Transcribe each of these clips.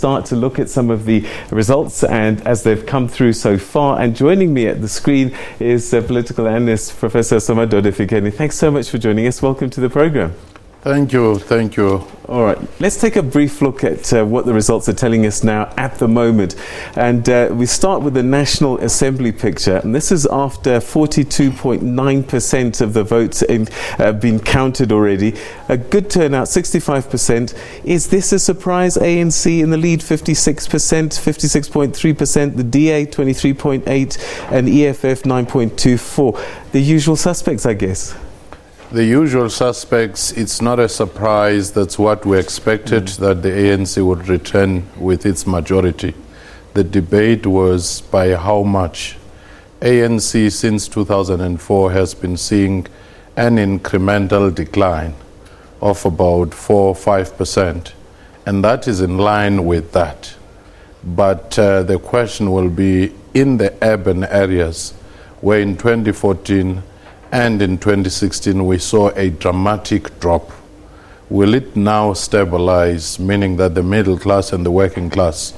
start to look at some of the results and as they've come through so far. And joining me at the screen is political analyst Professor Somadoda Fikeni. Thanks so much for joining us. Welcome to the program. Thank you. Thank you. All right, let's take a brief look at what the results are telling us now at the moment. And we start with the National Assembly picture. And this is after 42.9% of the votes have been counted already. A good turnout, 65%. Is this a surprise? ANC in the lead, 56%, 56.3%. The DA, 23.8%, and EFF, 9.24%. The usual suspects, I guess. The usual suspects, it's not a surprise. That's what we expected, that the ANC would return with its majority. The debate was by how much. ANC since 2004 has been seeing an incremental decline of about 4-5%, and that is in line with that. But the question will be in the urban areas, where in 2014 and in 2016 we saw a dramatic drop. Will it now stabilize, meaning that the middle class and the working class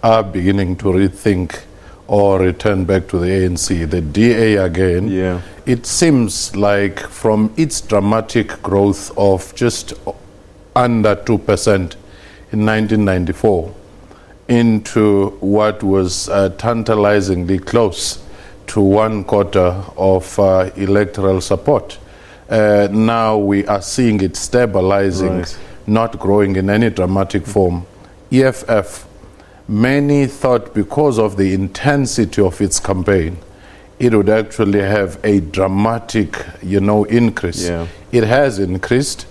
are beginning to rethink or return back to the ANC? The DA again, it seems like from its dramatic growth of just under 2% in 1994 into what was tantalizingly close to 1/4 of electoral support. Now we are seeing it stabilizing, not growing in any dramatic form. EFF, many thought because of the intensity of its campaign, it would actually have a dramatic, increase. It has increased,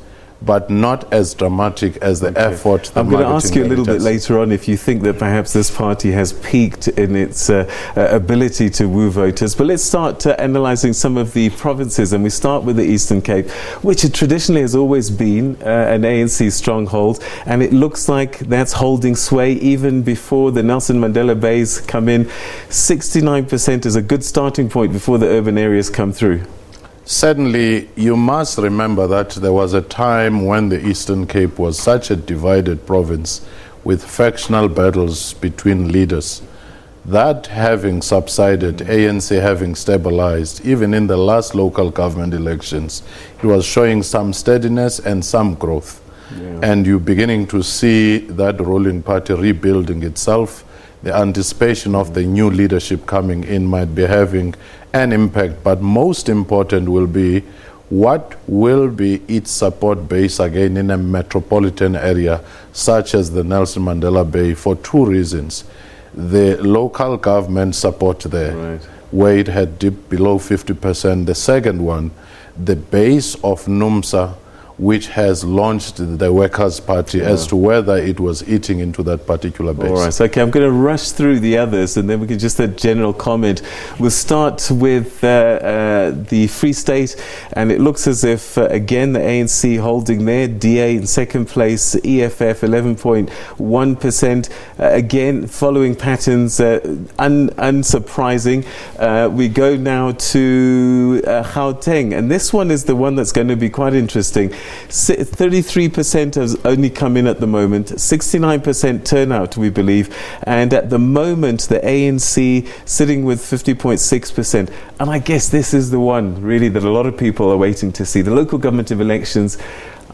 but not as dramatic as the effort. I'm going to ask you a little bit later on if you think that perhaps this party has peaked in its ability to woo voters. But let's start analysing some of the provinces, and we start with the Eastern Cape, which traditionally has always been an ANC stronghold, and it looks like that's holding sway even before the Nelson Mandela Bays come in. 69% is a good starting point before the urban areas come through. Certainly, you must remember that there was a time when the Eastern Cape was such a divided province with factional battles between leaders. That having subsided, ANC having stabilized, even in the last local government elections, it was showing some steadiness and some growth. And you're beginning to see that ruling party rebuilding itself. The anticipation of the new leadership coming in might be having an impact, but most important will be what will be its support base again in a metropolitan area such as the Nelson Mandela Bay, for two reasons. The local government support there, where it had dipped below 50%. The second one, the base of NUMSA, which has launched the Workers' Party, as to whether it was eating into that particular base. All right, so, okay, I'm going to rush through the others and then we can just a general comment. We'll start with the Free State, and it looks as if, again, the ANC holding there, DA in second place, EFF 11.1%. Again, following patterns, unsurprising. We go now to Gauteng, and this one is the one that's going to be quite interesting. 33% has only come in at the moment, 69% turnout, we believe, and at the moment the ANC sitting with 50.6%. And I guess this is the one really that a lot of people are waiting to see. The local government elections,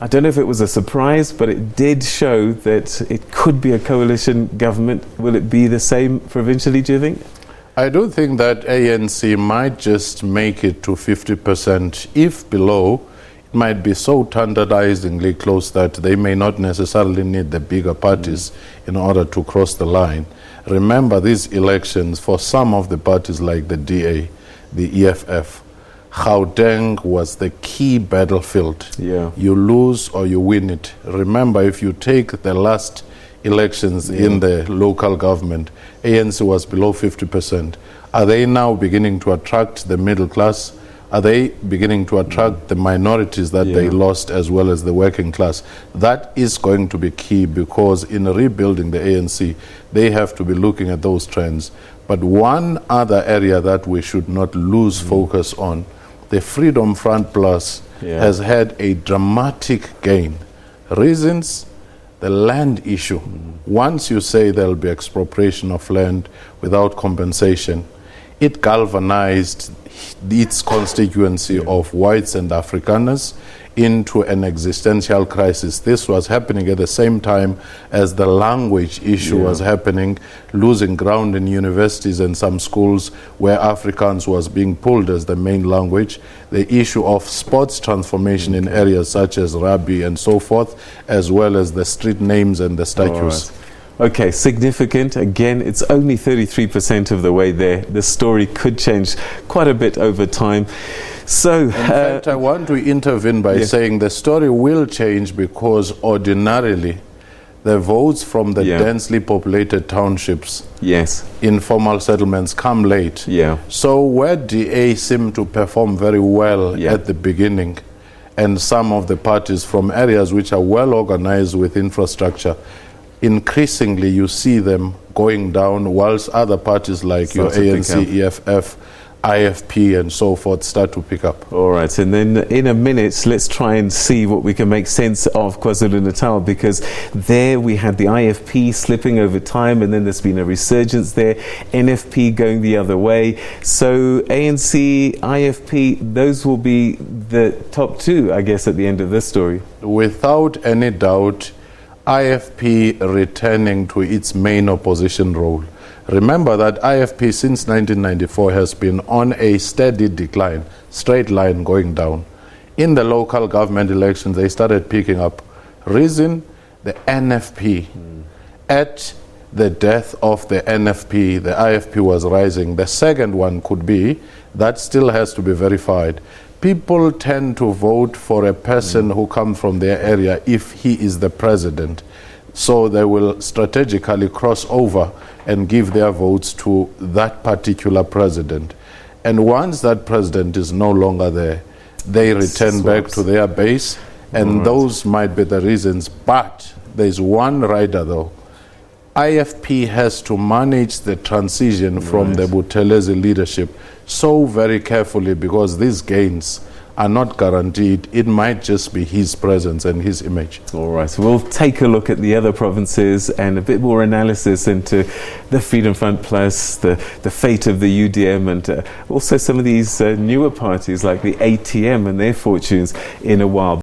I don't know if it was a surprise, but it did show that it could be a coalition government. Will it be the same provincially, do you think? I do think that ANC might just make it to 50%. If below, it might be so tantalizingly close that they may not necessarily need the bigger parties in order to cross the line. Remember, these elections, for some of the parties like the DA, the EFF, Gauteng was the key battlefield. You lose or you win it. Remember, if you take the last elections in the local government, ANC was below 50%. Are they now beginning to attract the middle class? Are they beginning to attract the minorities that they lost, as well as the working class? That is going to be key, because in rebuilding the ANC, they have to be looking at those trends. But one other area that we should not lose focus on, the Freedom Front Plus has had a dramatic gain. Reasons, the land issue. Once you say there'll be expropriation of land without compensation, it galvanized its constituency of whites and Afrikaners into an existential crisis. This was happening at the same time as the language issue was happening, losing ground in universities and some schools where Afrikaans was being pulled as the main language. The issue of sports transformation in areas such as rugby and so forth, as well as the street names and the statues. Okay, significant. Again, it's only 33% of the way there. The story could change quite a bit over time. So, in fact, I want to intervene by saying the story will change because ordinarily the votes from the densely populated townships, informal settlements, come late. So where DA seem to perform very well at the beginning, and some of the parties from areas which are well organized with infrastructure, increasingly you see them going down, whilst other parties like your ANC, EFF, IFP and so forth start to pick up. All right, and then in a minute, let's try and see what we can make sense of KwaZulu-Natal, because there we had the IFP slipping over time, and then there's been a resurgence there, NFP going the other way. So ANC, IFP, those will be the top two, I guess, at the end of this story. Without any doubt, IFP returning to its main opposition role. Remember that IFP since 1994 has been on a steady decline, straight line going down. In the local government elections, they started picking up. Reason, the NFP. At the death of the NFP, the IFP was rising. The second one could be, that still has to be verified. People tend to vote for a person who comes from their area if he is the president. So they will strategically cross over and give their votes to that particular president. And once that president is no longer there, they return back to their base, and those might be the reasons. But there's one rider though. IFP has to manage the transition from the Buthelezi leadership so very carefully, because these gains are not guaranteed. It might just be his presence and his image. All right, so we'll take a look at the other provinces and a bit more analysis into the Freedom Front Plus, the fate of the UDM, and also some of these newer parties like the ATM and their fortunes in a while.